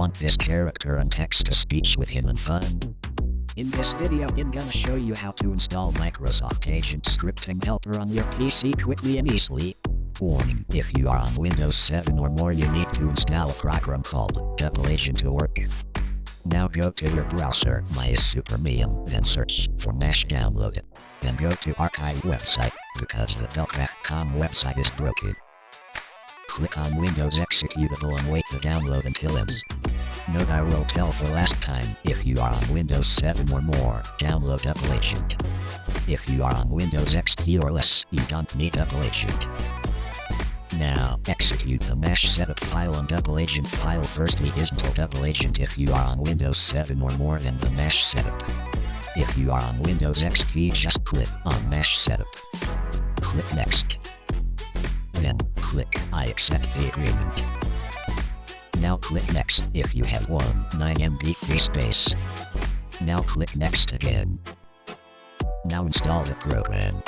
want this character and text-to-speech with him and fun? In this video I'm gonna show you how to install Microsoft Agent Scripting Helper on your PC quickly and easily. Warning, if you are on Windows 7 or more you need to install a program called Double Agent to work. Now go to your browser, MySuperMeum, then search for Mash download it. Then go to archive website, because the Belcraft.com website is broken. Click on Windows Executable and wait the download until ends. Note I will tell for last time, if you are on Windows 7 or more, download Double Agent. If you are on Windows XP or less, you don't need Double Agent. Now, execute the Mash setup file on Double Agent file. Firstly, install Double Agent if you are on Windows 7 or more, then the Mash setup. If you are on Windows XP, just click on Mash setup. Click Next. Then, click I accept the agreement. Now click Next if you have 9 MB free space. Now click Next again. Now install the program.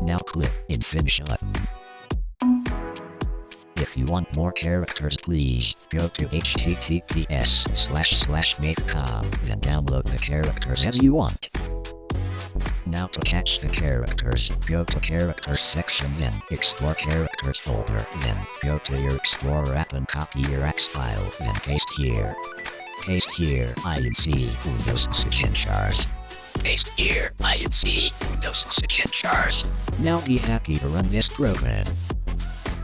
Now click in Finish button. If you want more characters, please go to https://make.com, then download the characters as you want. Now to catch the characters, go to Characters section, then Explore Characters folder, then go to your Explorer app and copy your axe file, then paste here. Paste here, INC, Windows Suggenshares. Paste here, INC, Windows Suggenshares. Now be happy to run this program.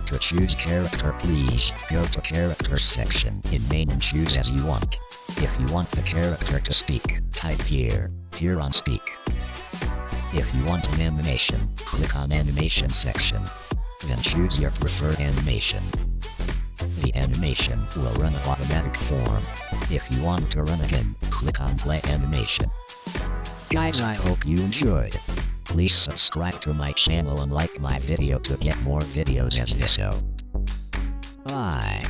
To choose character, please go to Characters section in Main and choose as you want. If you want the character to speak, type here on Speak. If you want an animation, click on Animation section. Then choose your preferred animation. The animation will run in automatic form. If you want to run again, click on Play Animation. Guys, I hope you enjoyed. Please subscribe to my channel and like my video to get more videos as this. Bye.